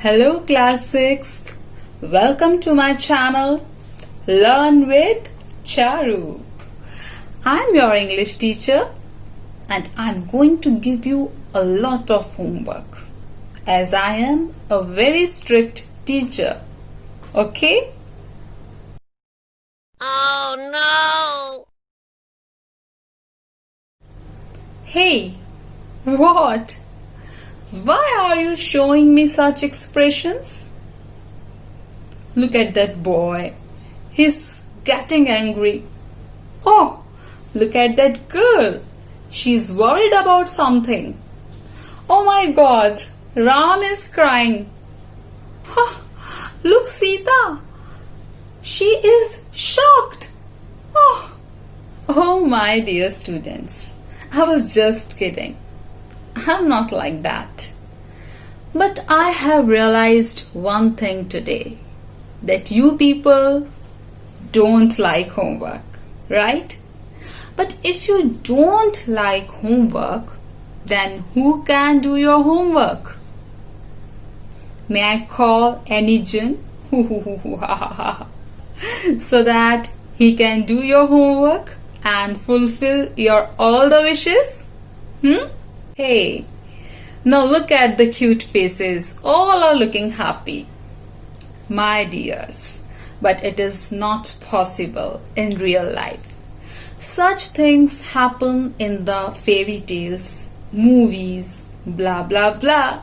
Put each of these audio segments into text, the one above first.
Hello class 6. Welcome to my channel Learn with Charu. I'm your English teacher and I'm going to give you a lot of homework as I am a very strict teacher. Okay? Oh no! Hey, what? Why are you showing me such expressions? Look at that boy. He's getting angry. Oh, look at that girl. She's worried about something. Oh my God, Ram is crying. Huh, look, Sita. She is shocked. Oh my dear students, I was just kidding. I'm not like that. But I have realized one thing today, that you people don't like homework, right? But if you don't like homework, then who can do your homework? May I call any jinn? So that he can do your homework and fulfill your all the wishes? Hey, now look at the cute faces. All are looking happy. My dears, but it is not possible in real life. Such things happen in the fairy tales, movies, blah blah blah.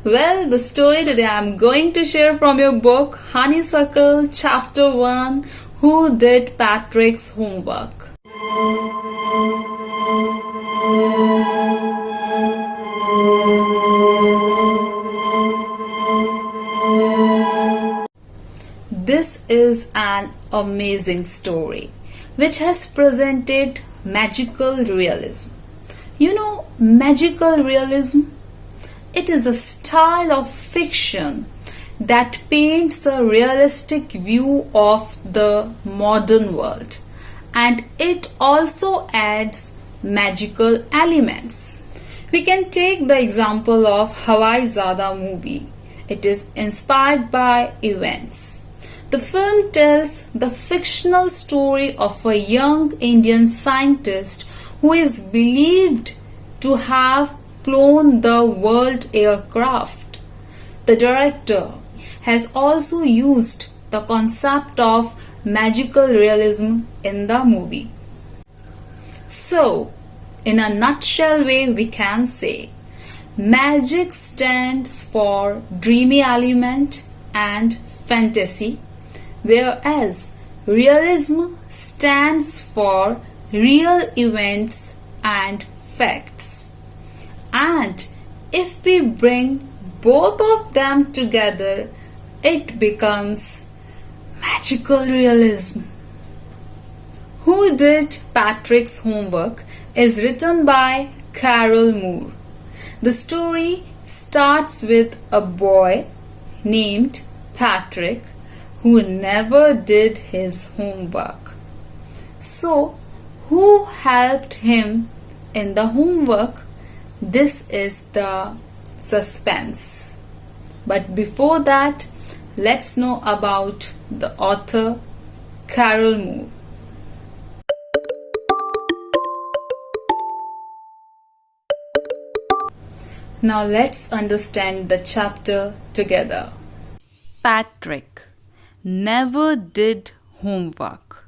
Well, the story today I am going to share from your book Honeysuckle Chapter 1, Who Did Patrick's Homework? This is an amazing story which has presented magical realism. You know, magical realism? It is a style of fiction that paints a realistic view of the modern world, and it also adds magical elements. We can take the example of Hawai Zada movie. It is inspired by events. The film tells the fictional story of a young Indian scientist who is believed to have flown the world aircraft. The director has also used the concept of magical realism in the movie. So, in a nutshell way, we can say magic stands for dreamy element and fantasy, whereas realism stands for real events and facts. And if we bring both of them together, it becomes magical realism. Who Did Patrick's Homework is written by Carol Moore. The story starts with a boy named Patrick who never did his homework. So, who helped him in the homework? This is the suspense. But before that, let's know about the author Carol Moore. Now let's understand the chapter together. Patrick never did homework.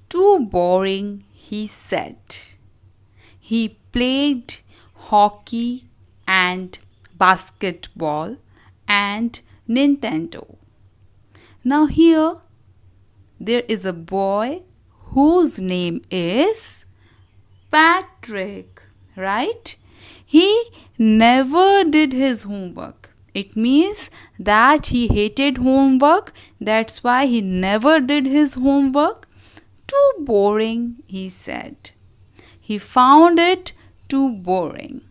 Too boring, he said. He played hockey and basketball and Nintendo. Now here there is a boy whose name is Patrick, right? He never did his homework. It means that he hated homework. That's why he never did his homework. Too boring, he said. He found it too boring.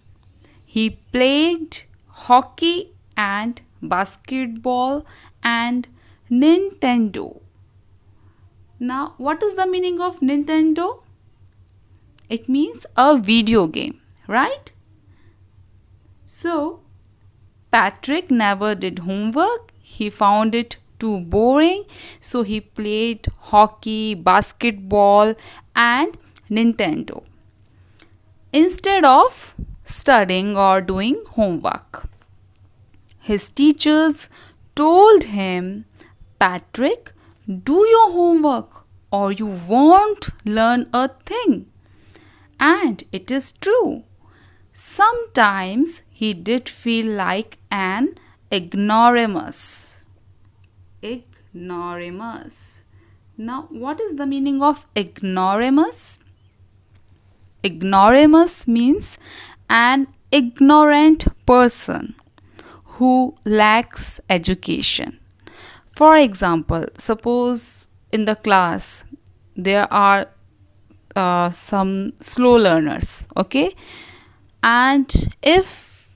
He played hockey and basketball and Nintendo. Now, what is the meaning of Nintendo? It means a video game, right? So, Patrick never did homework. He found it too boring, so he played hockey, basketball, and Nintendo instead of studying or doing homework. His teachers told him, Patrick, do your homework or you won't learn a thing. And it is true. Sometimes he did feel like an ignoramus. Ignoramus. Now, what is the meaning of ignoramus? Ignoramus means an ignorant person who lacks education. For example, suppose in the class there are some slow learners, okay? And if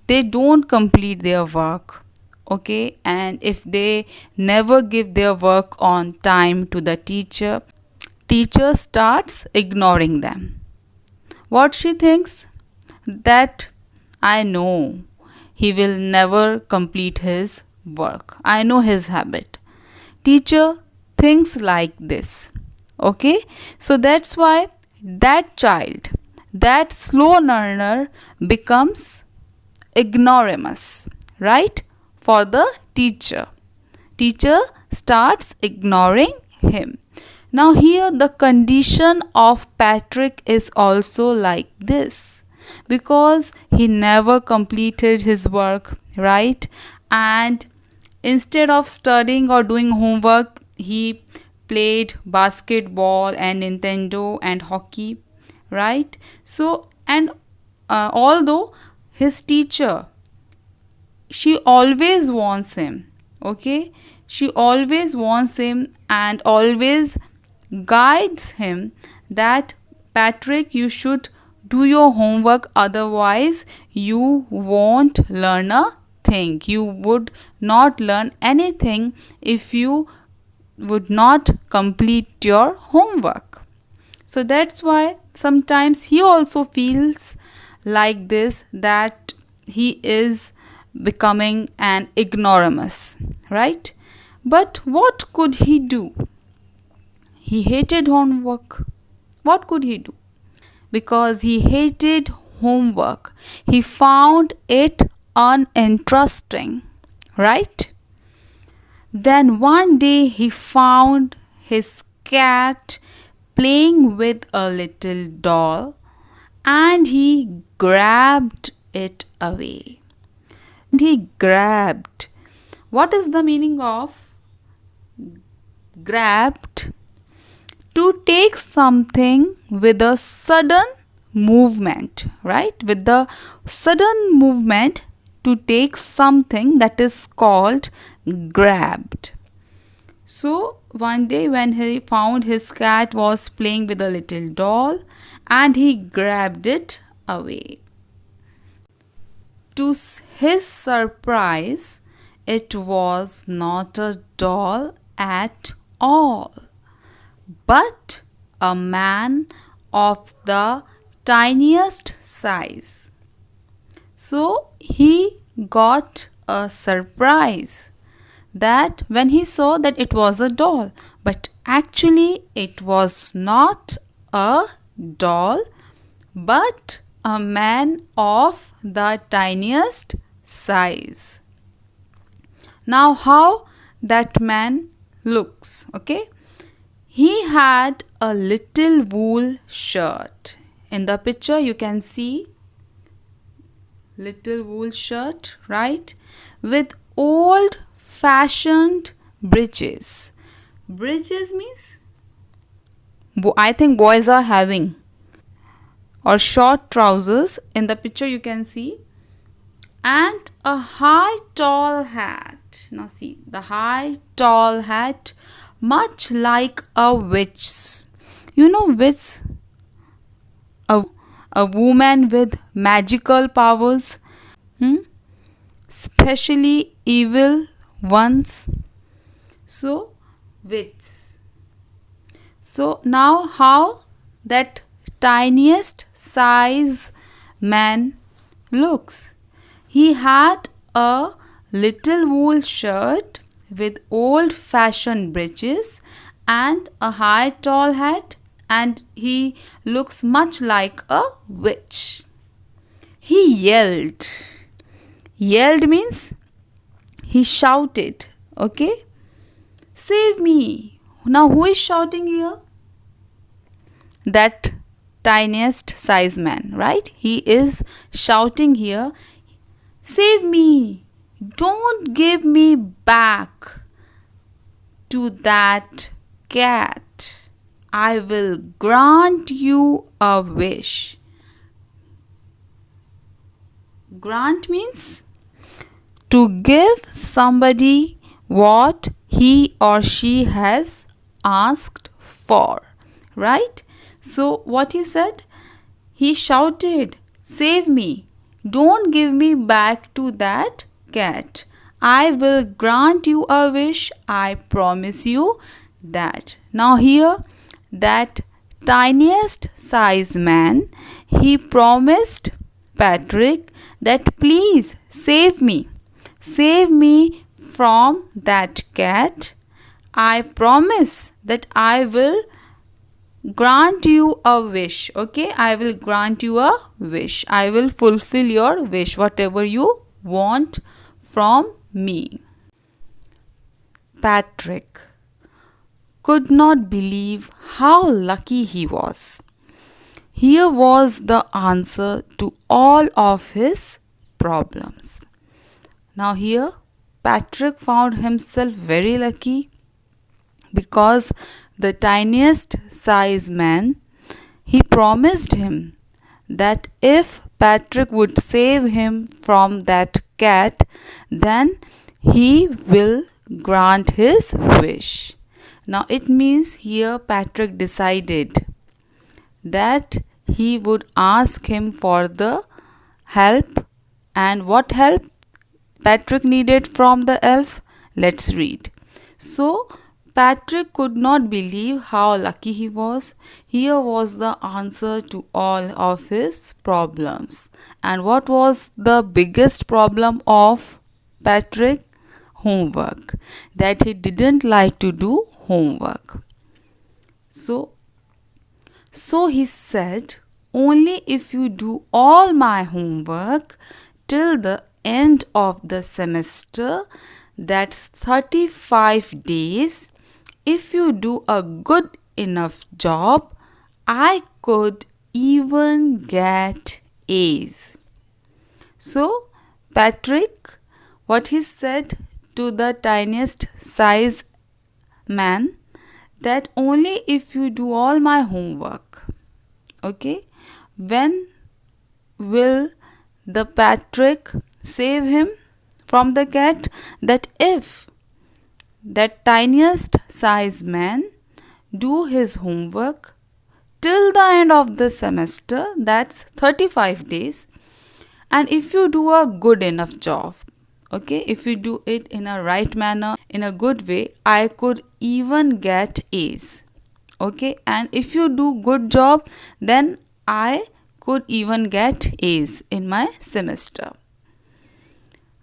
they don't complete their work, okay, and if they never give their work on time to the teacher, teacher starts ignoring them. What she thinks? That I know he will never complete his work. I know his habit. Teacher thinks like this. Okay? So that's why that child, that slow learner becomes ignoramus, right? For the teacher. Teacher starts ignoring him. Now here the condition of Patrick is also like this, because he never completed his work, right? And instead of studying or doing homework, he played basketball and Nintendo and hockey, right? So, and although his teacher, she always wants him, okay? She always wants him and always guides him that Patrick, you should do your homework, otherwise you won't learn a thing. You would not learn anything if you would not complete your homework. So that's why sometimes he also feels like this, that he is becoming an ignoramus, right? But what could he do? He hated homework. What could he do? Because he hated homework, he found it uninteresting, right? Then one day he found his cat playing with a little doll and he grabbed it away. And he grabbed. What is the meaning of grabbed? To take something with a sudden movement, right? With the sudden movement, to take something, that is called grabbed. So one day when he found his cat was playing with a little doll and he grabbed it away. To his surprise, it was not a doll at all, but a man of the tiniest size. So he got a surprise that when he saw that it was a doll, but actually it was not a doll but a man of the tiniest size. Now how that man looks, okay? He had a little wool shirt. In the picture you can see little wool shirt, right? With old fashioned breeches. Breeches means I think boys are having, or short trousers. In the picture you can see, and a high tall hat. Now see the high tall hat, much like a witch's. You know witch? A woman with magical powers, especially evil ones. So witch. So now how that tiniest size man looks. He had a little wool shirt with old-fashioned breeches and a high tall hat, and he looks much like a witch. He yelled. Yelled means he shouted. Okay? Save me. Now who is shouting here? That tiniest size man, right? He is shouting here. Save me. Don't give me back to that cat. I will grant you a wish. Grant means to give somebody what he or she has asked for, right? So what he said? He shouted, save me. Don't give me back to that cat. I will grant you a wish. I promise you that. Now here, that tiniest size man, he promised Patrick that please save me. Save me from that cat. I promise that I will grant you a wish. Okay, I will grant you a wish. I will fulfill your wish, whatever you want from me. Patrick could not believe how lucky he was. Here was the answer to all of his problems. Now here Patrick found himself very lucky because the tiniest size man, he promised him that if Patrick would save him from that cat, then he will grant his wish. Now it means here Patrick decided that he would ask him for the help. And what help Patrick needed from the elf? Let's read. So Patrick could not believe how lucky he was. Here was the answer to all of his problems. And what was the biggest problem of Patrick? Homework. That he didn't like to do homework. So he said, only if you do all my homework till the end of the semester, that's 35 days, if you do a good enough job, I could even get A's. So Patrick, what he said to the tiniest size man, that only if you do all my homework. Okay, when will the Patrick save him from the cat? That if that tiniest size man do his homework till the end of the semester, that's 35 days, and if you do a good enough job, okay, if you do it in a right manner, in a good way, I could even get A's. Okay, and if you do good job, then I could even get A's in my semester.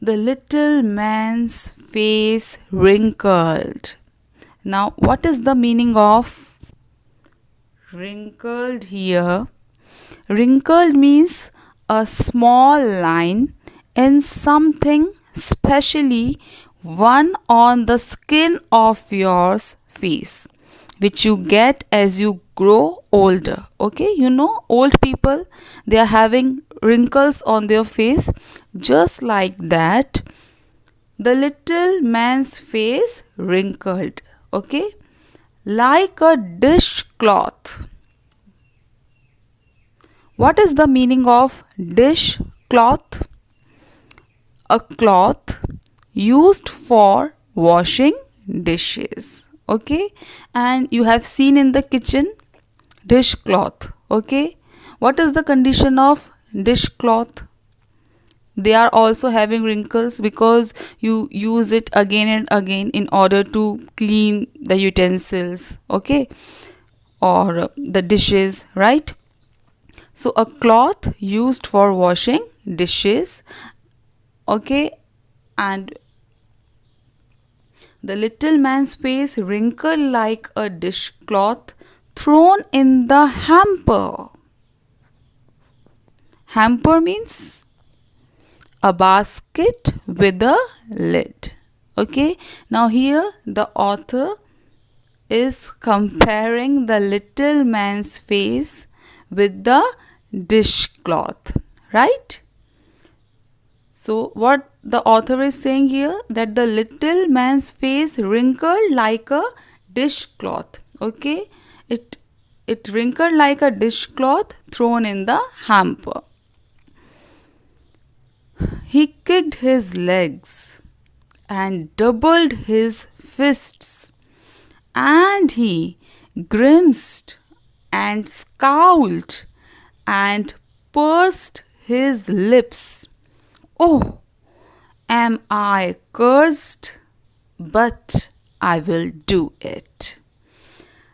The little man's face wrinkled. Now, what is the meaning of wrinkled here? Wrinkled means a small line in something, especially one on the skin of your face, which you get as you grow older. Okay, you know, old people, they are having wrinkles on their face. Just like that, the little man's face wrinkled. Okay, like a dishcloth. What is the meaning of dishcloth? A cloth used for washing dishes. Okay, and you have seen in the kitchen dishcloth. Okay, what is the condition of dishcloth? They are also having wrinkles because you use it again and again in order to clean the utensils, okay, or the dishes, right? So a cloth used for washing dishes. Okay, and the little man's face wrinkled like a dishcloth thrown in the hamper. Hamper means a basket with a lid. Okay, now here the author is comparing the little man's face with the dishcloth, right? So what the author is saying here, that the little man's face wrinkled like a dishcloth. Okay, it wrinkled like a dishcloth thrown in the hamper. He kicked his legs and doubled his fists, and he grimaced and scowled and pursed his lips. Oh, am I cursed? But I will do it.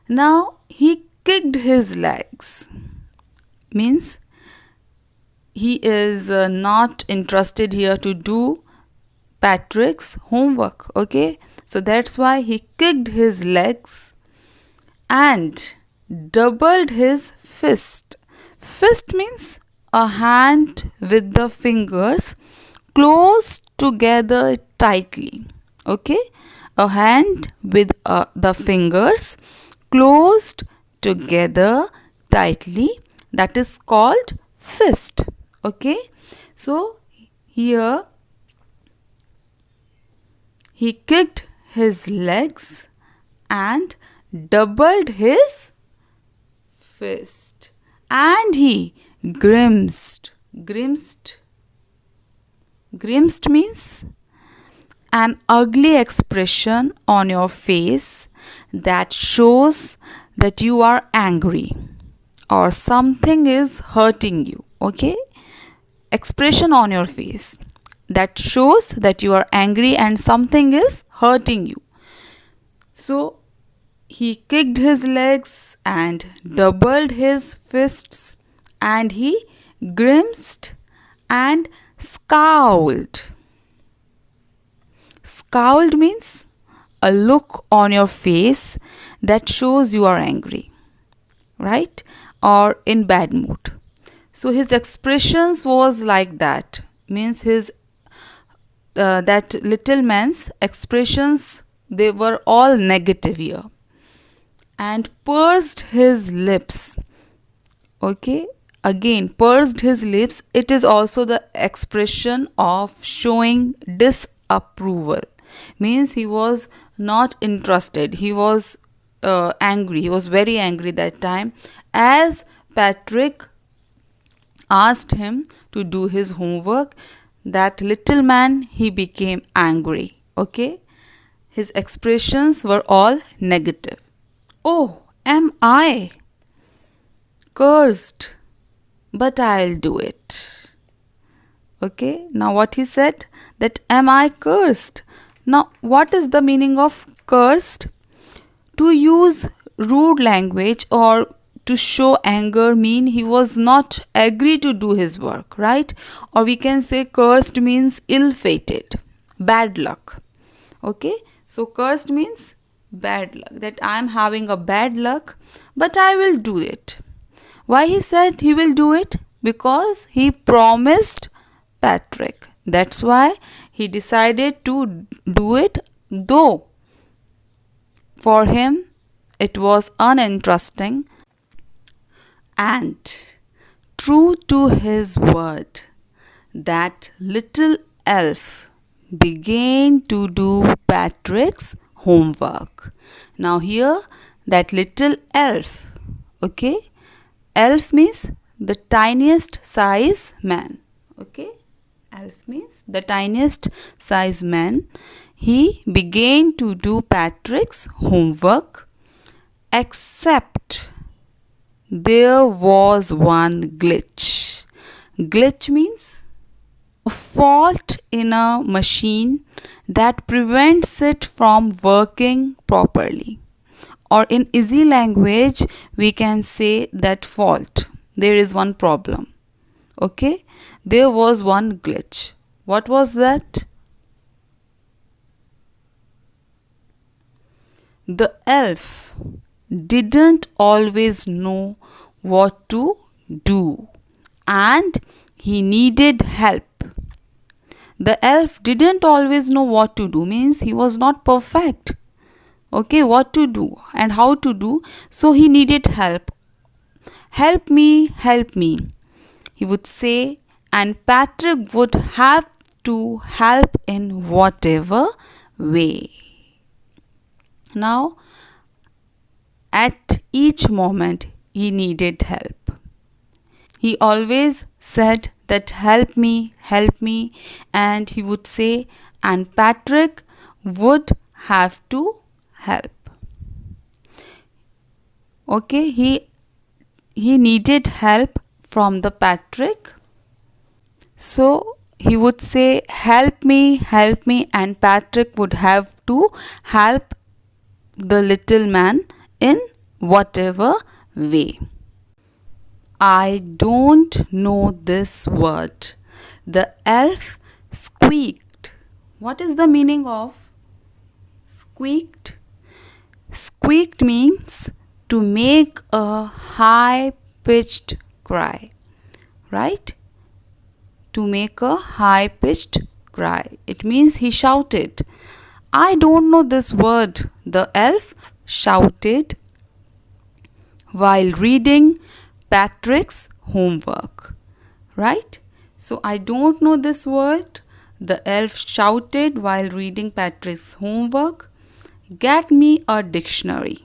Now he kicked his legs. Means he is not interested here to do Patrick's homework. Okay, so that's why he kicked his legs and doubled his fist. Fist means a hand with the fingers closed together tightly. Okay, a hand with the fingers closed together tightly, that is called fist. Okay, so here he kicked his legs and doubled his fist, and he grimaced. Grimaced means an ugly expression on your face that shows that you are angry or something is hurting you. Okay, expression on your face that shows that you are angry and something is hurting you. So he kicked his legs and doubled his fists, and he grimaced and scowled. Scowled means a look on your face that shows you are angry, right? Or in bad mood. So his expressions was like that. Means his that little man's expressions, they were all negative here. And pursed his lips. Okay, again pursed his lips, it is also the expression of showing disapproval. Means he was not interested, he was angry, he was very angry that time. As Patrick asked him to do his homework, that little man, he became angry. Okay, his expressions were all negative. Oh, am I cursed? But I'll do it. Okay, now what he said, that am I cursed? Now what is the meaning of cursed? To use rude language or to show anger mean he was not agree to do his work, right? Or we can say cursed means ill-fated, bad luck. Okay, so cursed means bad luck, that I am having a bad luck, but I will do it. Why he said he will do it? Because he promised Patrick. That's why he decided to do it, though for him it was uninteresting. And true to his word, that little elf began to do Patrick's homework. Now here that little elf, okay, elf means the tiniest size man. Okay, elf means the tiniest size man. He began to do Patrick's homework, except there was one glitch. Glitch means a fault in a machine that prevents it from working properly. Or in easy language, we can say that fault. There is one problem. Okay? There was one glitch. What was that? The elf didn't always know what to do and he needed help. The elf didn't always know what to do means he was not perfect. Okay, what to do and how to do, so he needed help. Help me, he would say, and Patrick would have to help in whatever way. Now, at each moment, he needed help. He always said that help me, and he would say, and Patrick would have to help. Okay, he needed help from the Patrick. So he would say, help me, and Patrick would have to help the little man in whatever way. I don't know this word. The elf squeaked. What is the meaning of squeaked? Squeaked means to make a high pitched cry, right? To make a high pitched cry. It means he shouted. I don't know this word. The elf shouted while reading Patrick's homework, right? So I don't know this word. The elf shouted while reading Patrick's homework. Get me a dictionary.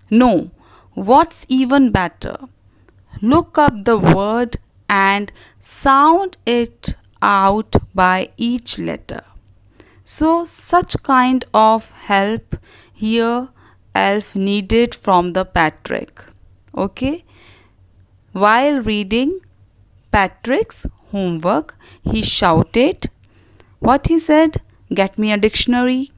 No, what's even better? Look up the word and sound it out by each letter. So such kind of help here elf needed from the Patrick. Okay. While reading Patrick's homework, he shouted. What he said? Get me a dictionary.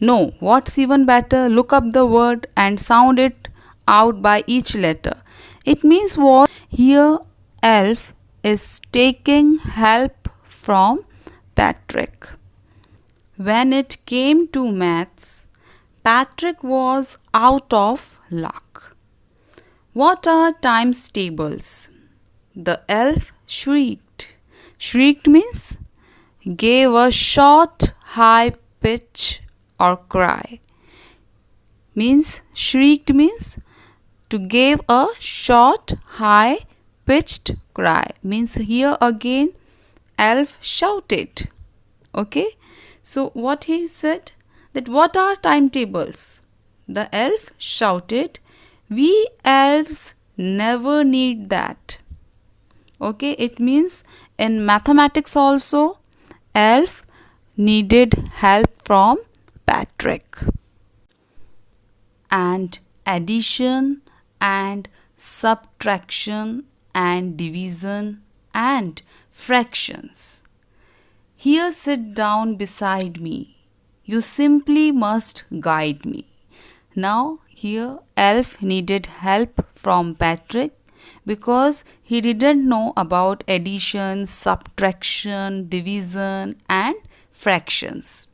No, what's even better? Look up the word and sound it out by each letter. It means what? Here elf is taking help from Patrick. When it came to maths, Patrick was out of luck. What are times tables? The elf shrieked. Shrieked means gave a short, high pitch or cry. Means shrieked means to give a short, high pitched cry. Means here again elf shouted. Okay. So what he said? That what are timetables? The elf shouted, we elves never need that. Okay, it means in mathematics also elf needed help from Patrick. And addition and subtraction and division and fractions. Here sit down beside me. You simply must guide me. Now here elf needed help from Patrick because he didn't know about addition, subtraction, division and fractions.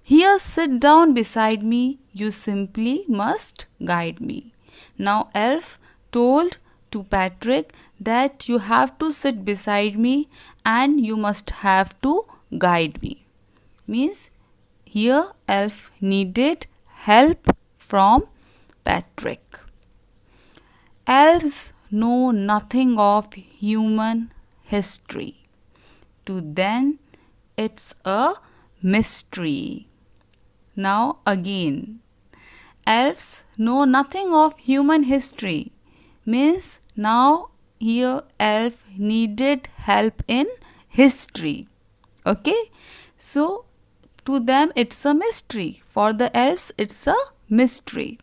Here sit down beside me. You simply must guide me. Now elf told to Patrick that you have to sit beside me and you must have to guide me. Means here elf needed help from Patrick. Elves know nothing of human history. To them, it's a mystery. Now again, elves know nothing of human history. Means now here elf needed help in history. Okay, so to them it's a mystery. For the elves it's a mystery.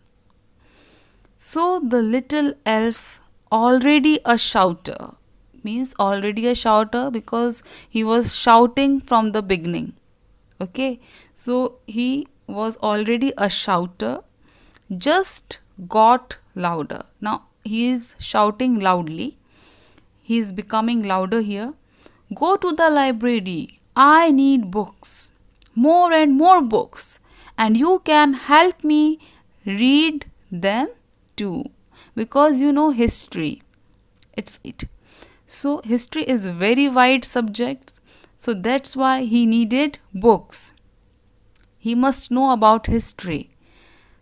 So the little elf, already a shouter, means already a shouter because he was shouting from the beginning. Okay, so he was already a shouter, just got louder. Now he is shouting loudly. He is becoming louder here. Go to the library. I need books. More and more books. And you can help me read them too. Because you know history, it's it. So history is very wide subject. So that's why he needed books. He must know about history.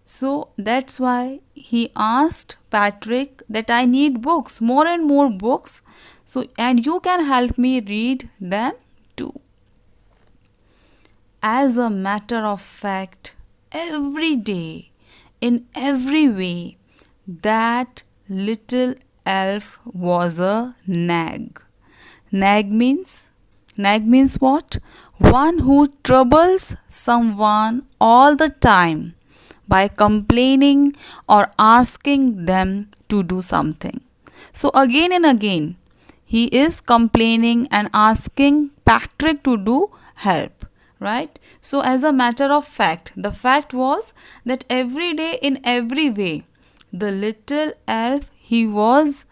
So that's why he asked Patrick that I need books, more and more books. So and you can help me read them too. As a matter of fact, every day, in every way, that little elf was a nag. Nag means what? One who troubles someone all the time by complaining or asking them to do something. So again and again, he is complaining and asking Patrick to do help, right? So as a matter of fact, the fact was that every day in every way, the little elf, he was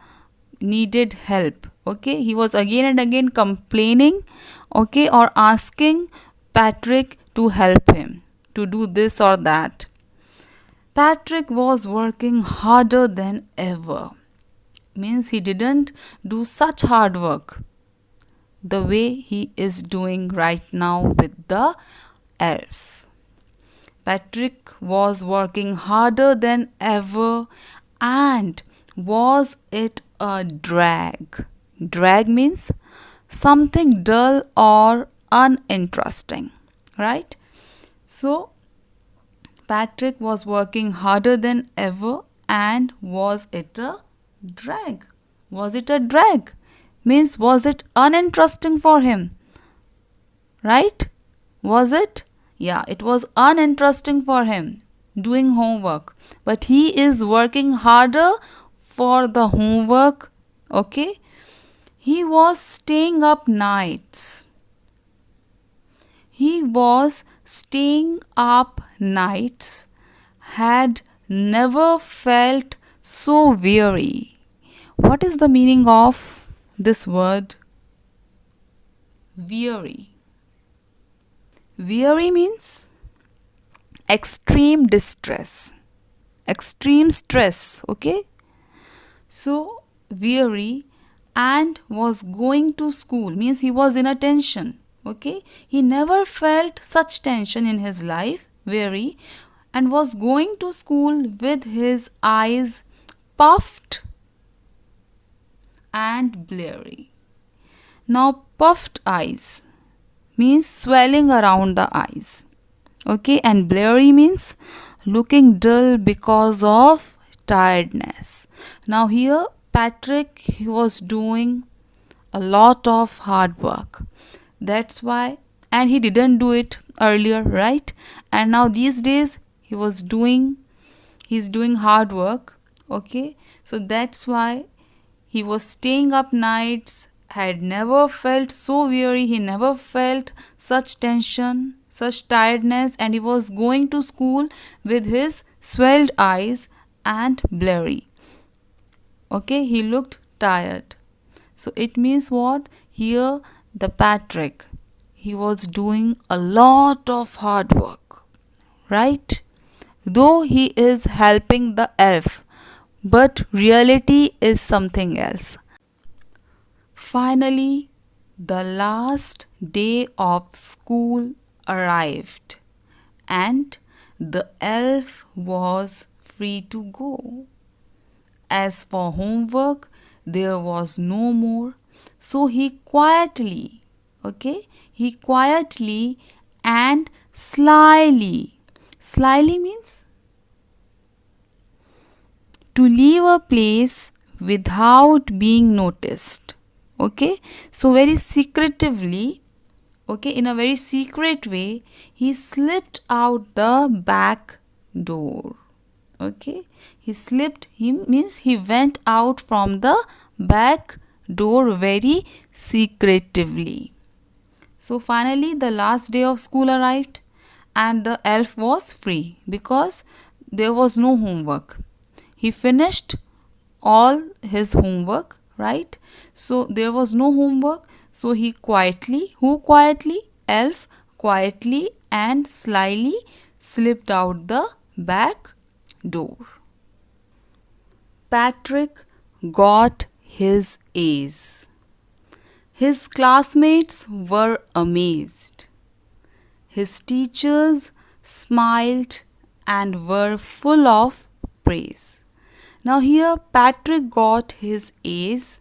needed help. Okay, he was again and again complaining, okay, or asking Patrick to help him to do this or that. Patrick was working harder than ever. Means he didn't do such hard work the way he is doing right now with the elf. Patrick was working harder than ever, and was it a drag? Drag means something dull or uninteresting, right? So Patrick was working harder than ever, and was it a drag? Was it a drag? Means was it uninteresting for him? Right? Was it? Yeah, it was uninteresting for him doing homework. But he is working harder for the homework. Okay? He was staying up nights. He was staying up nights, had never felt so weary. What is the meaning of this word? Weary. Weary means extreme distress, extreme stress, okay? So, weary and was going to school means he was in a tension, okay? He never felt such tension in his life, weary, and was going to school with his eyes puffed and bleary. Now, puffed eyes means swelling around the eyes. Okay, and bleary means looking dull because of tiredness. Now, here Patrick, he was doing a lot of hard work. That's why, and he didn't do it earlier, right? And now these days he's doing hard work. Okay, so that's why he was staying up nights, had never felt so weary, he never felt such tension, such tiredness, and he was going to school with his swelled eyes and blurry. Okay, he looked tired. So it means what? Here the Patrick, he was doing a lot of hard work, right? Though he is helping the elf, but reality is something else. Finally, the last day of school arrived, and the elf was free to go. As for homework, there was no more, so he quietly and slyly means to leave a place without being noticed. Okay, so very secretively, okay, in a very secret way, he slipped out the back door. Okay, he means he went out from the back door very secretively. So finally the last day of school arrived, and the elf was free because there was no homework. He finished all his homework, right? So there was no homework, so he elf quietly and slyly slipped out the back door. Patrick got his A's. His classmates were amazed. His teachers smiled and were full of praise. Now here Patrick got his A's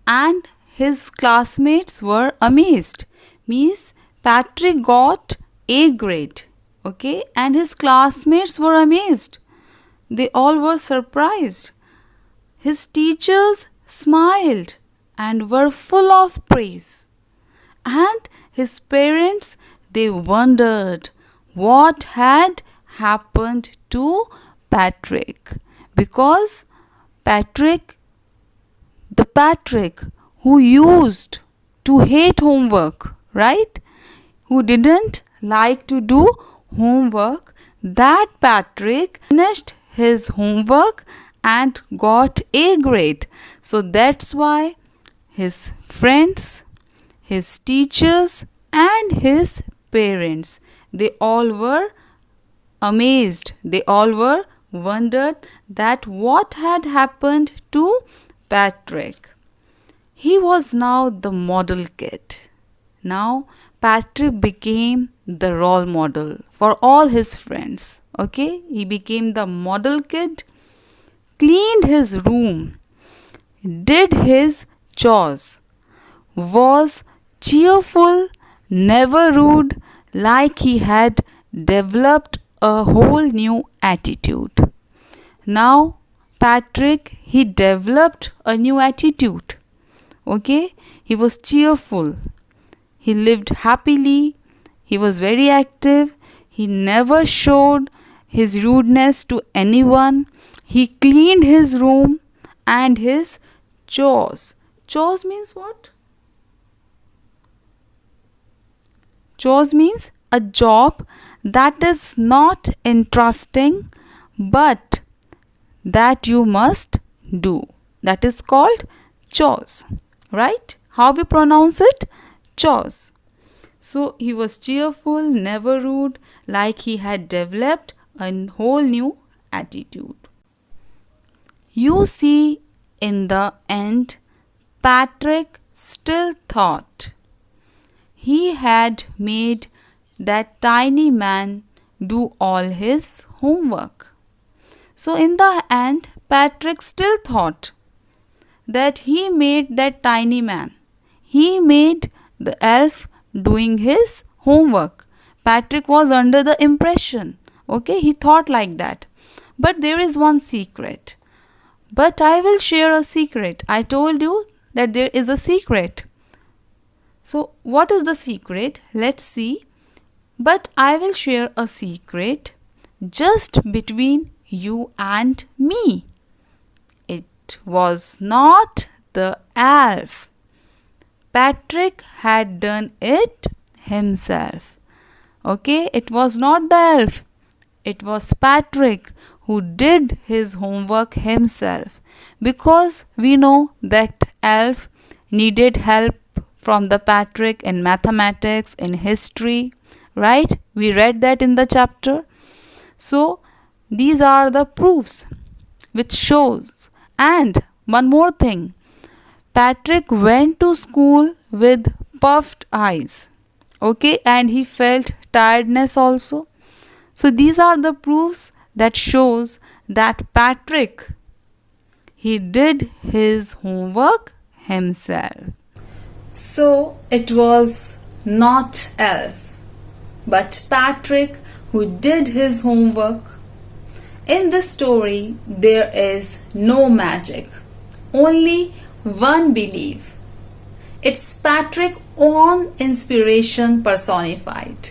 and his classmates were amazed. Means Patrick got A grade. Okay, and his classmates were amazed. They all were surprised. His teachers smiled and were full of praise. And his parents, they wondered what had happened to Patrick. Because Patrick who used to hate homework, right? Who didn't like to do homework, that Patrick finished his homework and got A grade. So that's why his friends, his teachers and his parents, they all were amazed. They all were wondered that what had happened to Patrick. He was now the model kid. Now Patrick became the role model for all his friends. Okay, he became the model kid, cleaned his room, did his chores, was cheerful, never rude, like he had developed a whole new attitude. Now Patrick, he developed a new attitude. Okay, he was cheerful. He lived happily. He was very active. He never showed his rudeness to anyone. He cleaned his room and his chores. Chores means what? Chores means a job that is not interesting but that you must do. That is called chores. Right? How we pronounce it? Chores. So he was cheerful, never rude, like he had developed a whole new attitude. You see, in the end, Patrick still thought he had made that tiny man do all his homework. So in the end, Patrick still thought that he made that tiny man. He made the elf doing his homework. Patrick was under the impression. Okay, he thought like that. But there is one secret. But I will share a secret. I told you that there is a secret. So what is the secret? Let's see. But I will share a secret just between you and me. It was not the elf. Patrick had done it himself. Okay, it was not the elf. It was Patrick who did his homework himself. Because we know that elf needed help from the Patrick in mathematics, in history, right? We read that in the chapter. So these are the proofs which shows. And one more thing, Patrick went to school with puffed eyes. Okay, and he felt tiredness also. So these are the proofs that shows that Patrick, he did his homework himself. So it was not elf, but Patrick who did his homework. In this story, there is no magic, only one belief. It's Patrick's own inspiration personified.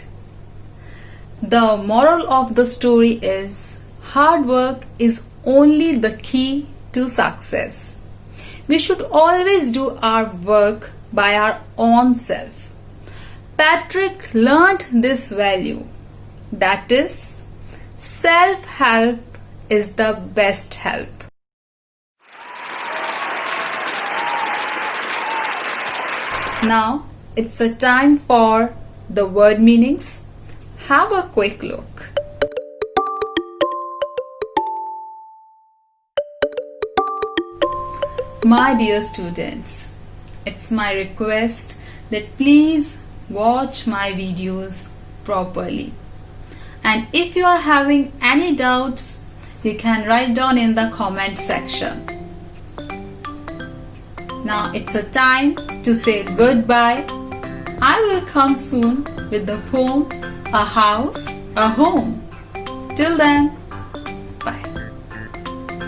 The moral of the story is hard work is only the key to success. We should always do our work by our own self. Patrick learned this value. That is, self-help is the best help. Now it's a time for the word meanings. Have a quick look. My dear students, it's my request that please watch my videos properly. And if you are having any doubts, you can write down in the comment section. Now it's a time to say goodbye. I will come soon with the poem, A House, a Home. Till then,